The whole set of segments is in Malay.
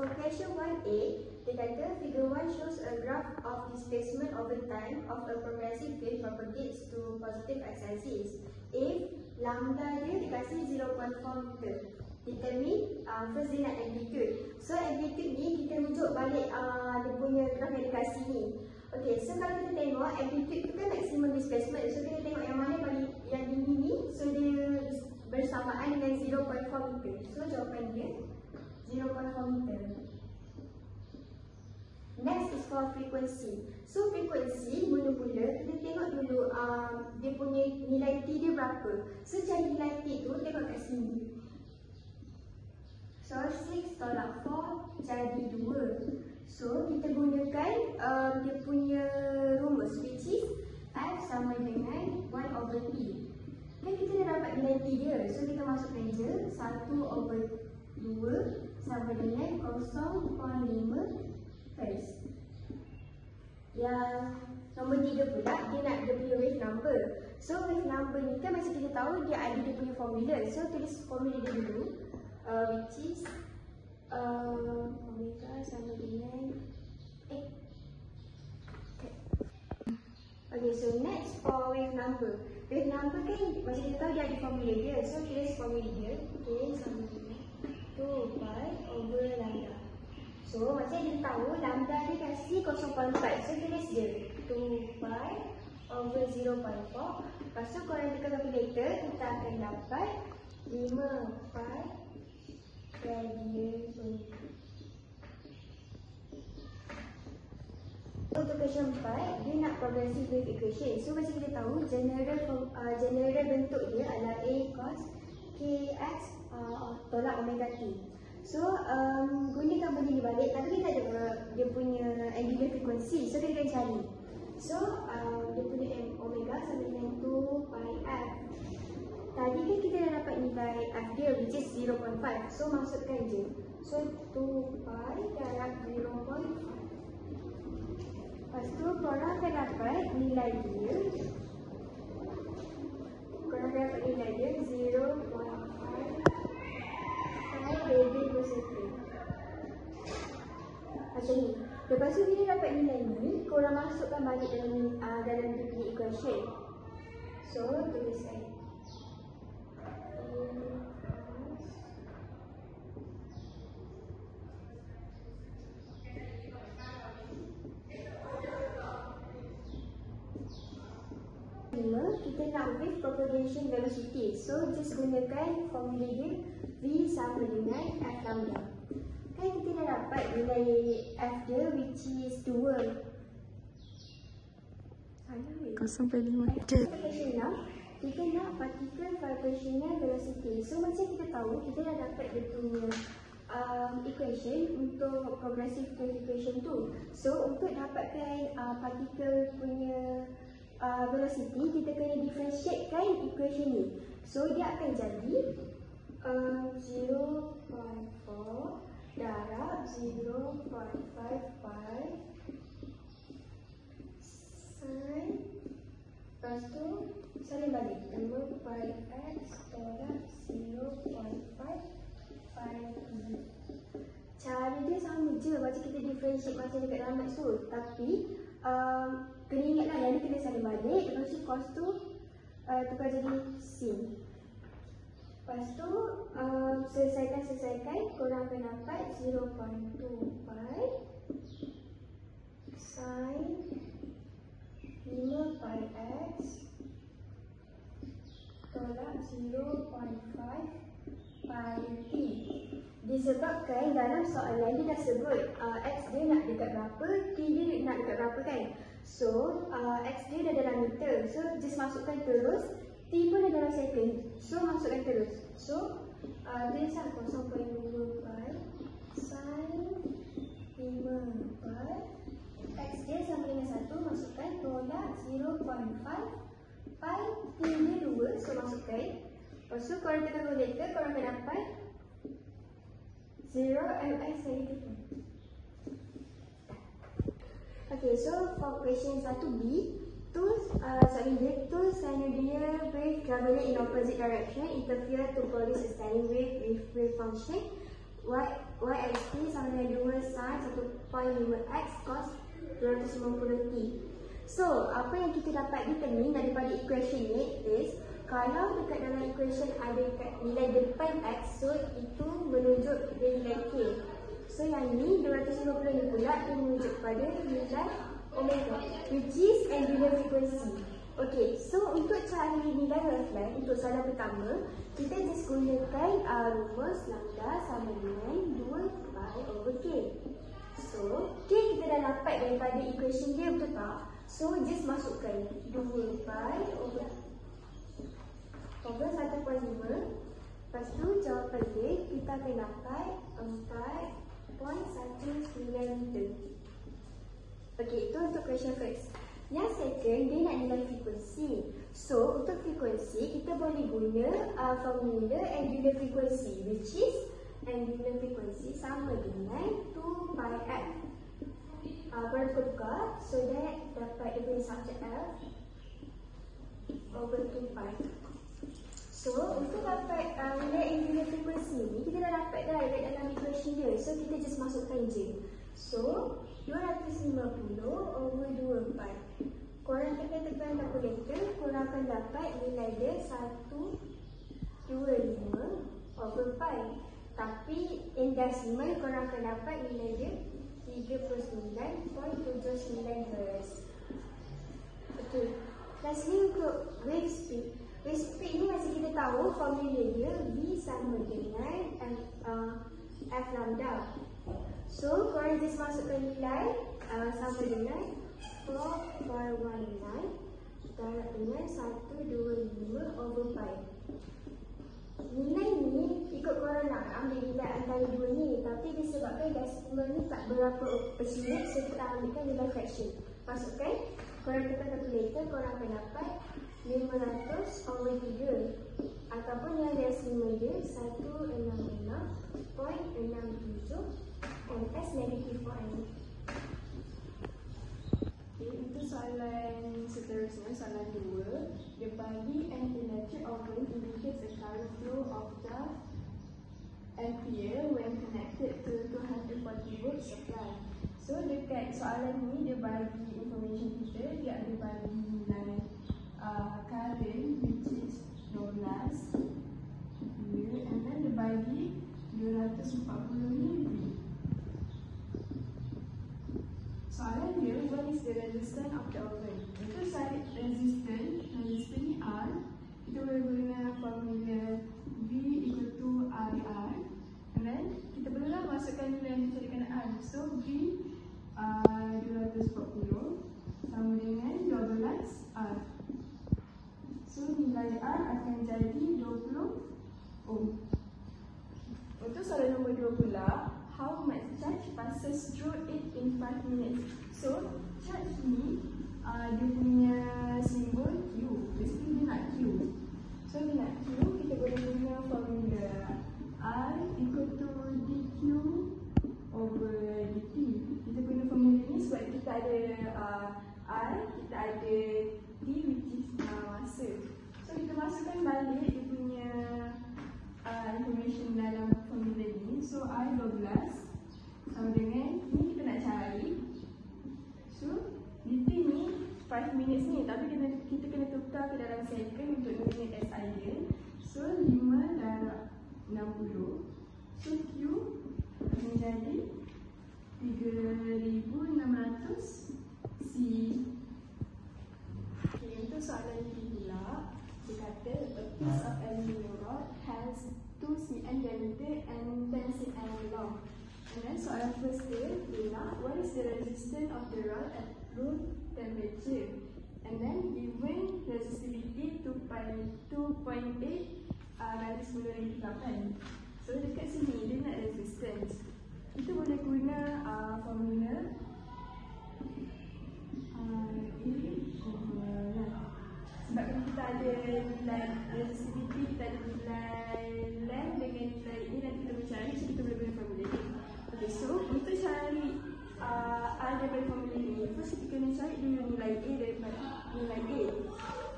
for question 1A, dia kata figure 1 shows a graph of displacement over time of a progressive wave propagates to positive x-axis. If lambda dia dikasih 0.4 meter, determine first dia nak amplitude. So amplitude ni kita rujuk balik dia punya graph yang dikasih ni. Okay, so kalau kita tengok amplitude tu kan maximum displacement. So kita tengok yang mana paling yang tinggi ni, so dia bersamaan dengan 0.4 meter. So jawapan dia 0.4 meter. Next is for frequency. So frequency mula-mula kita tengok dulu dia punya nilai T dia berapa. So cari nilai T tu tengok kat sini. So 6 tolak 4 jadi 2. So kita gunakan dia punya rumus which is F sama dengan 1/T. Kan kita dah dapat nilai T dia. So kita masukkan je 1/2 sama dengan 0.5 Hz. Yang nombor 3 pula dia nak dia punya wave number. So wave number ni kan macam kita tahu dia ada dia punya formula. So tulis formula dia dulu which is omega sama dengan Okay, so next for wave number. Wave number kan macam kita tahu dia ada formula dia. So tulis formula dia. Okay, sama dengan 2 pi over lambda. So macam kita tahu lambda dia kasih 0.4. So tulis je 2 pi over 0.4. Lepas tu korang tekan calculator, kita akan dapat 5 pi radian per meter. Untuk question 4, dia nak progressive wave equation. So macam kita tahu general bentuk dia adalah A cos kx tolak omega t. So gunakan benda ni balik, tapi kita ada dia punya angular frequency. So kita akan cari. So dia punya omega sama dengan 2 pi f. Tadi kan kita dah dapat nilai f dia which is 0.5. So masukkan je. So 2 pi darab 0.5. Lepas tu korang akan dapat nilai dia. Korang akan dapat nilai dia 0.5 radian per second. Macam ni. Lepas tu bila dapat nilai ni, korang masukkan balik dalam dia punya equation. So tuliskan kita nak wave propagation velocity. So just gunakan formula dia V sama dengan F lambda. Kan kita dah dapat nilai F dia which is 2. 0.5 meter. Kita nak particle vibrational velocity. So macam kita tahu, kita dah dapat dia punya equation untuk progressive wave equation tu. So untuk dapatkan particle punya velocity, kita kena differentiatekan equation ni. So dia akan jadi 0.4 darab 0.5 pi sin. Lepas tu salin balik 2 pi x tolak 0.5 pi t. Cara dia sama je macam kita differentiate macam dekat dalam maths tu. Tapi kena ingatlah yang ni kena salin balik. Lepas tu cos tu tukar jadi sin. Lepas tu selesaikan korang akan dapat 0.2 pi sin 5 pi x tolak 0.5 pi t. Disebabkan dalam soalan dia dah sebut x dia nak dekat berapa, t dia nak dekat berapa kan. So x dia dah dalam meter. So just masukkan terus. T pun dah dalam second. So masukkan terus. So tulislah 0.2 pi sin 5 pi x dia sama dengan 1. Masukkan tolak 0.5 pi t dia 2. So masukkan. Lepas tu korang tekan calculator, korang akan dapat 0 mi negative. Okay, so for question 1B, soalan dia tu Synovial wave travelling in opposite direction interfere to produce a standing wave with wave function YXT sama dengan 2 sin 1.5x cos 250t. So, apa yang kita dapat determine daripada equation ni is, kalau dekat dalam equation ada nilai depan x, so itu menunjuk kepada nilai k. So, yang ni 250 ni pula dia menunjuk pada nilai omega, which is angular frequency. Okay, so untuk cari nilai wavelength untuk soalan pertama, kita just gunakan rumus lambda sama dengan 2π/k. So, k kita dah dapat daripada equation dia, betul tak? So, just masukkan 2π/1.5. Lepas tu, jawapan dia kita akan dapat 4.19 meter. Okay, itu untuk question first. Yang second, dia nak nilai frekuensi. So, untuk frekuensi, kita boleh guna formula angular frequency, which is angular frequency sama dengan 2πf. Korang tukar, so that dapat dia punya subject F over 2π. So, untuk dapat nilai angular frequency ni, kita dah dapat dah dalam equation dia. So, kita just masukkan je. So, 250 over 2π. Korang tekan kalkulator, korang akan dapat nilai dia 125 over π. Tapi in decimal korang akan dapat nilai dia 39.79 Hz. Okay, lastly untuk wave speed. Wave speed ni macam kita tahu formula dia V sama dengan F lambda. So, korang just masukkan nilai sama dengan 4.19 darab dengan 125 over π. Nilai ni ikut korang nak ambil nilai antara dua ni, tapi disebabkan decimal ni tak berapa percent, so kita ambilkan nilai fraction. Masukkan, korang tekan calculator, korang akan dapat 500 over 3, ataupun yang decimal dia 166.67 ms negative 1. Untuk soalan seterusnya, soalan 2. The body and electric oven indicates a current flow of 12 ampere when connected to 240 volt supply. So dekat soalan ni dia bagi information kita, dia ada bagi nilai current which is 12 ampere, and then dia bagi 240 mV. Soalan dia, what is the resistance of the oven? Untuk cari resistance ni R, kita boleh guna formula V equal to IR, and then kita bolehlah masukkan nilai yang dicarikan R. So V 240 sama dengan 12 R. So nilai R akan jadi 20 ohm. Untuk soalan nombor 2 pula, how much charge passes through it in 5 minutes? So, charge ni dia punya simbol Q. Basically dia nak Q. So, dia nak Q, kita boleh guna formula I equal to dQ over dt. Kita guna formula ni sebab kita ada I, kita ada T which is masa. So, kita masukkan balik dia punya information dalam formula ni. So, I 12 sama dengan, ni kita nak cari. So, dt ni 5 minutes ni, tapi kita kena tukar ke dalam second untuk minit SI dia. So, 5 darab 60. So, Q menjadi 3600 C. Okay, untuk soalan ni pula, dia kata a piece of aluminium rod has 2 cm diameter and 10 cm long. And then soalan first dia nak, what is the resistance of the rod at room temperature? And then given resistivity 2.8 garis bulu 8. So dekat sini dia nak resistance. Kita boleh guna formula sebab kita ada nilai resistivity, kita ada nilai length dengan nilai ini, nanti kita boleh cari, so kita boleh guna formula ni. Okay, so untuk cari R daripada formula ni, first kita kena cari dulu nilai A daripada nilai A.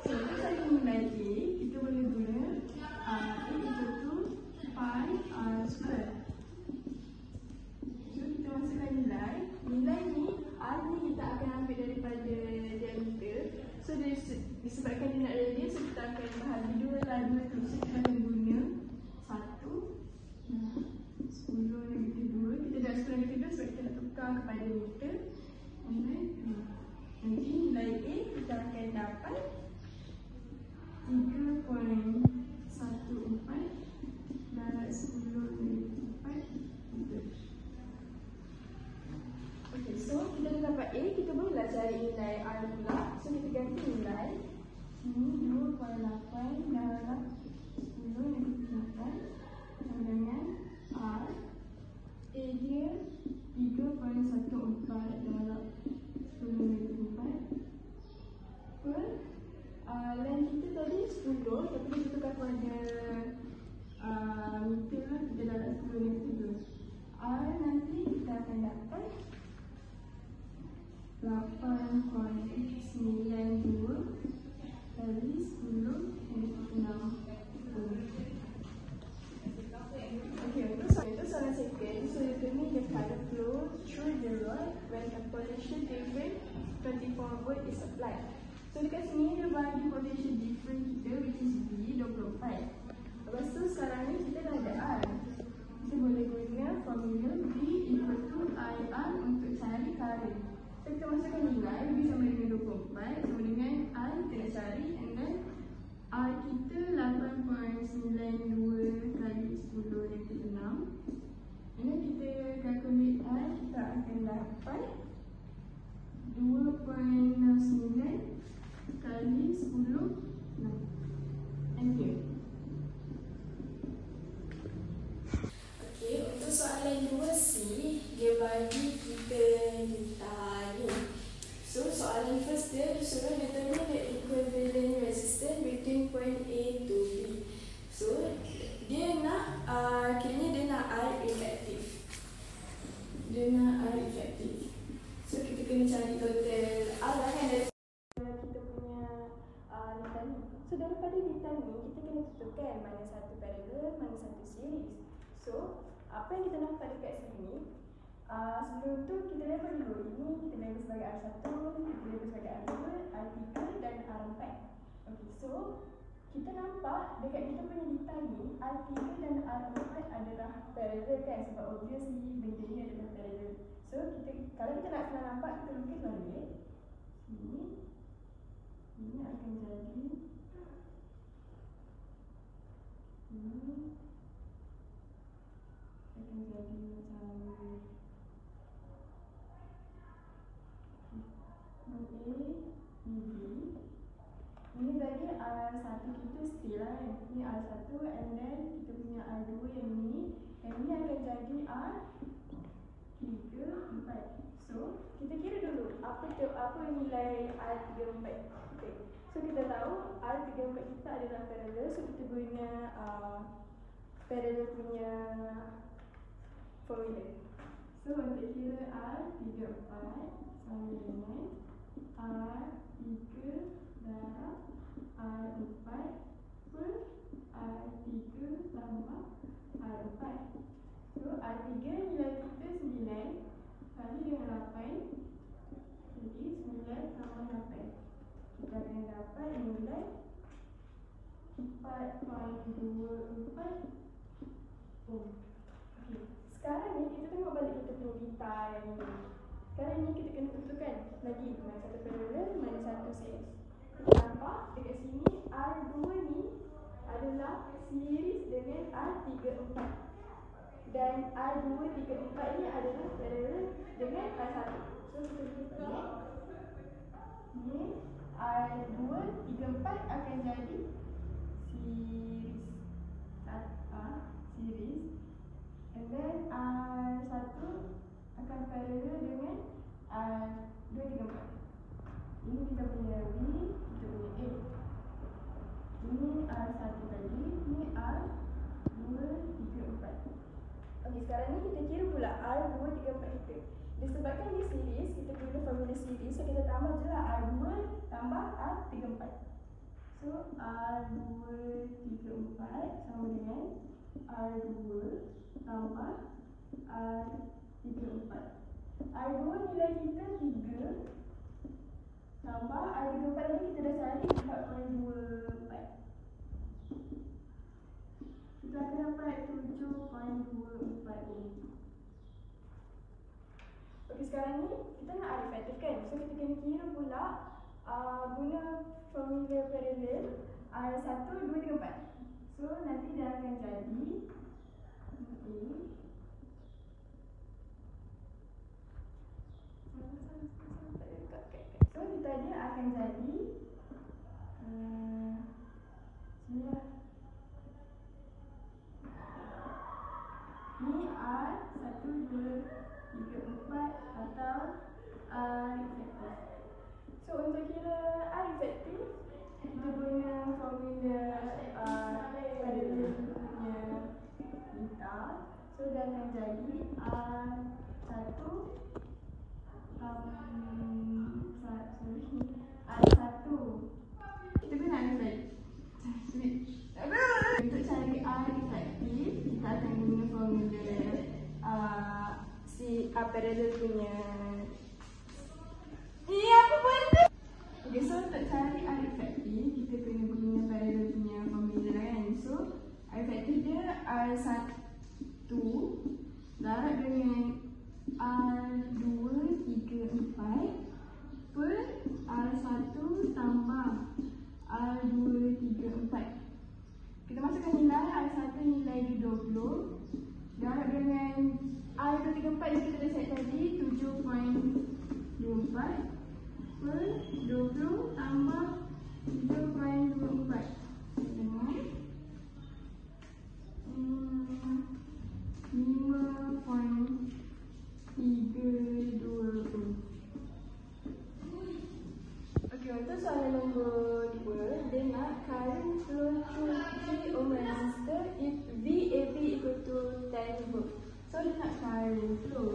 So untuk cari nilai A, kita boleh guna A equal to pi R square. 3.14 darab 10/4 meter. Okey, so kita dah dapat A, kita bolehlah cari nilai R pula. So kita ganti nilai. Sini 2.8 darab 10/4 sama dengan R. A dia 3.14 darab 10/4 per length kita tadi 10, tapi kita tukar pada meter lah, kita darab 10/3. R nanti kita akan dapat 8.92 kali 10/6. Okay, untuk soalan second, so determine the current flow through the rod when a potential difference 24 volt is applied. So dekat sini dia bagi potential difference kita which is V 24. Lepas tu sekarang ni kita dah ada R. Kita boleh guna formula V equal to IR untuk cari current. So kita masukkan nilai V sama dengan 24 sama dengan I kita nak cari, and then R kita 8.92 kali 10/6. And then kita calculate I, kita akan dapat 2.69 kali 10/6 ampere. Okey, untuk soalan 2C, dia bagi kita tanya. So, soalan first dia suruh determine the equivalent resistance between point A to B. So, dia nak, kiranya dia nak R effective. Dia nak R effective. So, kita kena cari total R lah kan dari kita punya litan ni. So, daripada litan ni, kita kena tentukan mana satu parallel, mana satu series. So, apa yang kita nampak dekat sini, sebelum tu kita label dulu. Ini kita label sebagai R1, kita label sebagai R2, R3 dan R4. Okay, so kita nampak dekat kita punya litan ni, R3 dan R4 adalah parallel kan, sebab obviously benda ni adalah parallel. So kalau kita nak senang nampak, kita lukis balik. Ini akan jadi macam ini tadi R1 kita still lah kan. Ini R1 and then kita punya R2 yang ni. Yang ni akan jadi R3, 4. So kita kira dulu apa nilai R3, 4. Okay. So kita tahu R3, 4 kita adalah parallel. So kita guna parallel punya formula. So untuk kira R3, 4 sama dengan R3 darab R4 per R3 tambah R4. So R3 nilai kita 9 kali dengan 8. Jadi 9 tambah 8. Kita akan dapat nilai 4.24 ohm. Okay. Sekarang ni kita tengok balik kita punya pita yang ni. Sekarang ni kita kena tentukan lagi mana satu parallel, mana satu series. Kita nampak dekat sini R2 ni adalah series dengan R3, 4. Dan R2, 3, 4 ni adalah parallel dengan R1. So kita boleh tengok ni R2, 3, 4 akan jadi series. Series. And then R1 akan parallel dengan R2, 3, 4. Ini kita punya B, kita punya A. Ini R1 tadi, ini R2, 3, 4. Okey, sekarang ni kita kira pula R2, 3, 4 kita. Disebabkan dia series, kita guna formula series. So kita tambah je lah R2 tambah R3, 4. So R2, 3, 4 sama dengan R2 tambah R3, 4. R2 nilai kita 3 tambah R3, 4 tadi kita dah cari 4.24. Kita akan dapat 7.24 ohm. Okey, sekarang ni kita nak R effective kan. So kita kena kira pula guna formula parallel. R1 atau R efektif. So untuk kira R efektif, kita guna formula paralel punya beta. So dia akan jadi R1 R1. Kita guna R efektif. Untuk cari R efektif, kita akan guna formula si paralel punya. Apa benda? Okay, so untuk cari R efektif, kita kena guna paralel punya formula kan. So R efektif dia R1 darab dengan R2, 3, 4 per R1 tambah R2, 3, 4. Kita masukkan nilai R1 nilai dia 20 darab dengan R2, 3, 4 yang kita dah set tadi 7.24 per 20 tambah 7.24 dengan 5.320. Okey, untuk soalan nombor 2, dia nak current flow through 3 ohm resistor if VAB equal to 10 volt. So dia nak current flow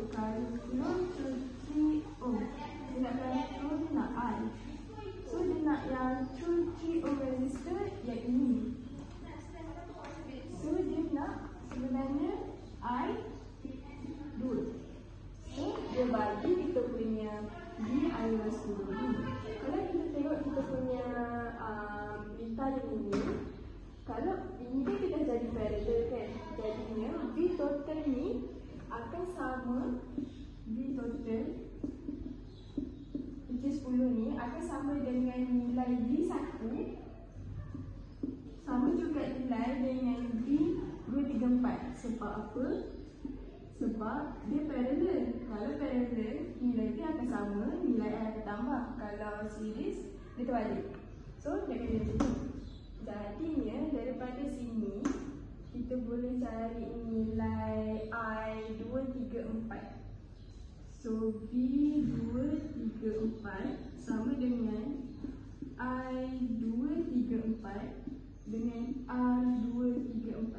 through 3 ohm. Dia nak current flow, dia nak I. So dia nak yang through 3 ohm resistor yang ini. So dia nak sebenarnya I 2. So dia bagi kita punya V I-10 ni. Kalau kita tengok kita punya beta dia ini, kalau ini kan kita jadi parallel kan, jadinya V total ni akan sama, V total which is 10 ni akan sama dengan nilai V1 sama juga nilai dengan V234. Sebab apa? Sebab dia parallel. Kalau parallel, nilai V akan sama, nilai I akan tambah. Kalau series, dia terbalik. So, dia kena macam ni. Jadinya, daripada sini, kita boleh cari nilai I2, 3, 4. So, V234 sama dengan I2, 3, 4 dengan R234.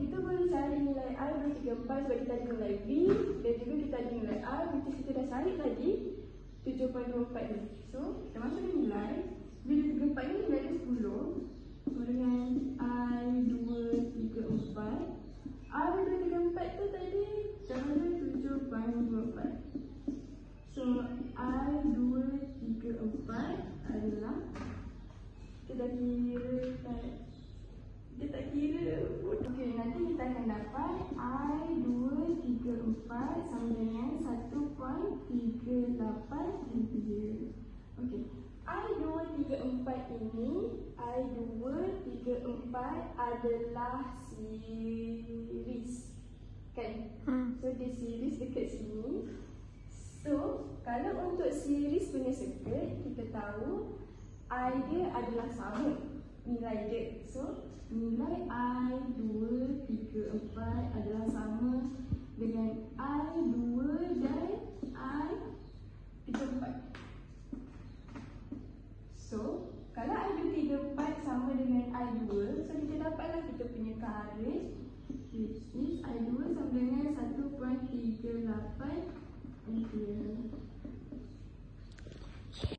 Kita boleh cari nilai R234 sebab kita ada nilai V dan juga kita ada nilai R, which is kita dah cari tadi 7.24 ni. So, kita masukkan nilai V234 ni nilai dia 10. So, dengan I234 R234 tu tadi sama dia 7.24. So, I234 adalah kita tak kira. Okey, nanti kita akan dapat I234 sama dengan 1.38 ampere. Okey, I234 ini, I234 adalah series kan? So, dia series dekat sini. So, kalau untuk series punya circuit, kita tahu I dia adalah sama nilai dia. So, nilai I234 adalah sama dengan I2 dan I34. So, kalau I234 sama dengan I2, so kita dapatlah kita punya current, which is I2 sama dengan 1.38 ampere.